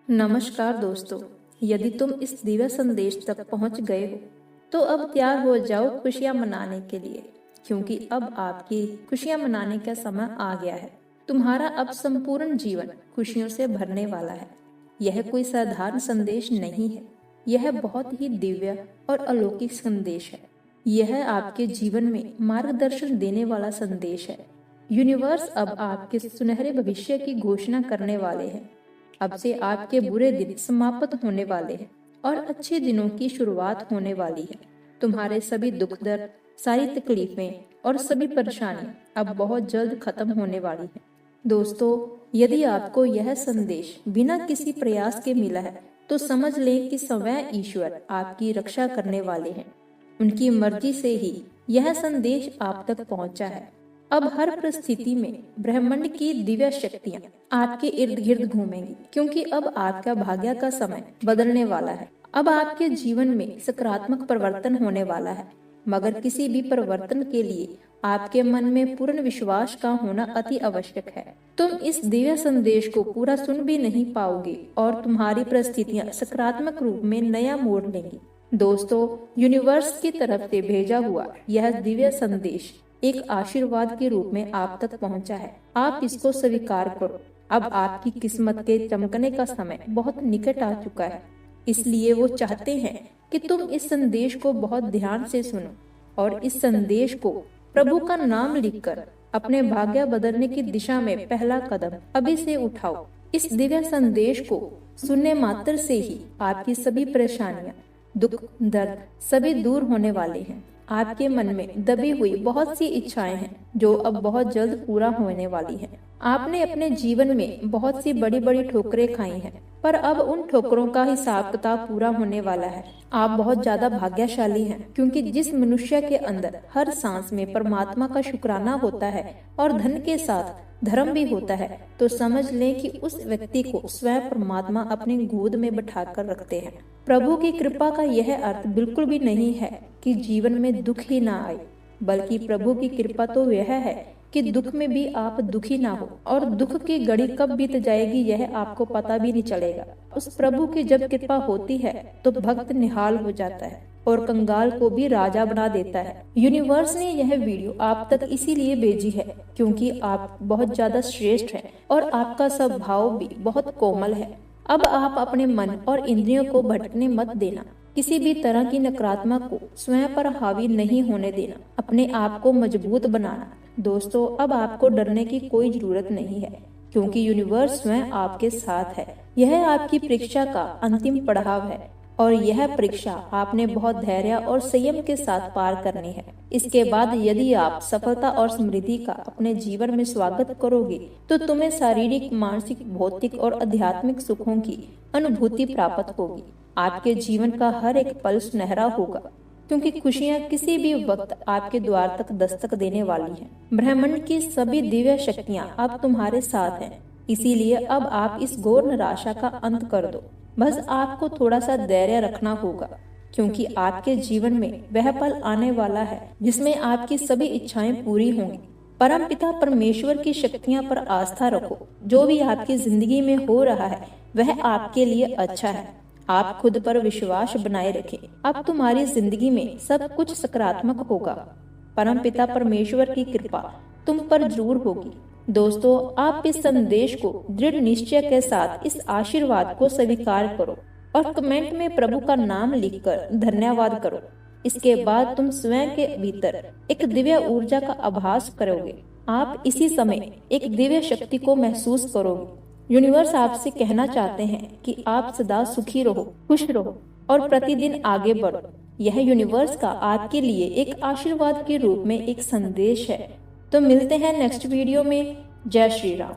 नमस्कार दोस्तों, यदि तुम इस दिव्य संदेश तक पहुंच गए हो तो अब तैयार हो जाओ खुशियां मनाने के लिए, क्योंकि अब आपकी खुशियां मनाने का समय आ गया है। तुम्हारा अब संपूर्ण जीवन खुशियों से भरने वाला है। यह कोई साधारण संदेश नहीं है, यह बहुत ही दिव्य और अलौकिक संदेश है। यह आपके जीवन में मार्गदर्शन देने वाला संदेश है। यूनिवर्स अब आपके सुनहरे भविष्य की घोषणा करने वाले हैं। अब से आपके बुरे दिन समाप्त होने वाले हैं और अच्छे दिनों की शुरुआत होने वाली है। तुम्हारे सभी दुख दर्द, सारी तकलीफें और सभी परेशानियां अब बहुत जल्द खत्म होने वाली हैं। दोस्तों, यदि आपको यह संदेश बिना किसी प्रयास के मिला है तो समझ लें कि स्वयं ईश्वर आपकी रक्षा करने वाले हैं। उनकी मर्जी से ही यह संदेश आप तक पहुंचा है। अब हर परिस्थिति में ब्रह्मांड की दिव्य शक्तियां आपके इर्द गिर्द घूमेंगी, क्योंकि अब आपका भाग्य का समय बदलने वाला है। अब आपके जीवन में सकारात्मक परिवर्तन होने वाला है, मगर किसी भी परिवर्तन के लिए आपके मन में पूर्ण विश्वास का होना अति आवश्यक है। तुम इस दिव्य संदेश को पूरा सुन भी नहीं पाओगे और तुम्हारी परिस्थितियां सकारात्मक रूप में नया मोड़ लेंगी। दोस्तों, यूनिवर्स की तरफ से भेजा हुआ यह दिव्य संदेश एक आशीर्वाद के रूप में आप तक पहुंचा है। आप इसको स्वीकार करो। अब आपकी किस्मत के चमकने का समय बहुत निकट आ चुका है, इसलिए वो चाहते हैं कि तुम इस संदेश को बहुत ध्यान से सुनो और इस संदेश को प्रभु का नाम लिखकर अपने भाग्य बदलने की दिशा में पहला कदम अभी से उठाओ। इस दिव्य संदेश को सुनने मात्र से ही आपकी सभी परेशानियां, दुख, दर्द सभी दूर होने वाले हैं। आपके मन में दबी हुई बहुत सी इच्छाएं हैं जो अब बहुत जल्द पूरा होने वाली हैं। आपने अपने जीवन में बहुत सी बड़ी बड़ी ठोकरें खाई हैं, पर अब उन ठोकरों का हिसाब किताब पूरा होने वाला है। आप बहुत ज्यादा भाग्यशाली हैं, क्योंकि जिस मनुष्य के अंदर हर सांस में परमात्मा का शुक्राना होता है और धन के साथ धर्म भी होता है, तो समझ लें कि उस व्यक्ति को स्वयं परमात्मा अपनी गोद में बैठाकर रखते हैं। प्रभु की कृपा का यह अर्थ बिल्कुल भी नहीं है कि जीवन में दुख ही ना आए, बल्कि प्रभु की कृपा तो यह है कि दुख में भी आप दुखी ना हो और दुख की घड़ी कब बीत जाएगी यह आपको पता भी नहीं चलेगा। उस प्रभु की जब कृपा होती है तो भक्त निहाल हो जाता है और कंगाल को भी राजा बना देता है। यूनिवर्स ने यह वीडियो आप तक इसीलिए भेजी है क्योंकि आप बहुत ज्यादा श्रेष्ठ हैं और आपका स्वभाव भी बहुत कोमल है। अब आप अपने मन और इंद्रियों को भटकने मत देना। किसी भी तरह की नकारात्मक को स्वयं पर हावी नहीं होने देना। अपने आप को मजबूत बनाना। दोस्तों, अब आपको डरने की कोई जरूरत नहीं है, क्योंकि यूनिवर्स स्वयं आपके साथ है। यह आपकी परीक्षा का अंतिम पड़ाव है और यह परीक्षा आपने बहुत धैर्य और संयम के साथ पार करनी है। इसके बाद यदि आप सफलता और समृद्धि का अपने जीवन में स्वागत करोगे तो तुम्हें शारीरिक, मानसिक, भौतिक और आध्यात्मिक सुखों की अनुभूति प्राप्त होगी। आपके जीवन का हर एक पल सुनहरा होगा, क्योंकि खुशियां किसी भी वक्त आपके द्वार तक दस्तक देने वाली हैं। ब्रह्मांड की सभी दिव्य शक्तियां अब तुम्हारे साथ हैं, इसीलिए अब आप इस घोर निराशा का अंत कर दो। बस आपको थोड़ा सा धैर्य रखना होगा, क्योंकि आपके जीवन में वह पल आने वाला है जिसमें आपकी सभी इच्छाएं पूरी होंगी। परमपिता परमेश्वर की शक्तियां पर आस्था रखो। जो भी आपकी जिंदगी में हो रहा है वह आपके लिए अच्छा है। आप खुद पर विश्वास बनाए रखें। अब तुम्हारी जिंदगी में सब कुछ सकारात्मक होगा। परमपिता परमेश्वर की कृपा तुम पर जरूर होगी। दोस्तों, आप इस संदेश को दृढ़ निश्चय के साथ इस आशीर्वाद को स्वीकार करो और कमेंट में प्रभु का नाम लिखकर धन्यवाद करो। इसके बाद तुम स्वयं के भीतर एक दिव्य ऊर्जा का आभास करोगे। आप इसी समय एक दिव्य शक्ति को महसूस करोगे। यूनिवर्स आपसे कहना चाहते हैं कि आप सदा सुखी रहो, खुश रहो और प्रतिदिन आगे बढ़ो। यह यूनिवर्स का आपके लिए एक आशीर्वाद के रूप में एक संदेश है। तो मिलते हैं नेक्स्ट वीडियो में। जय श्री राम।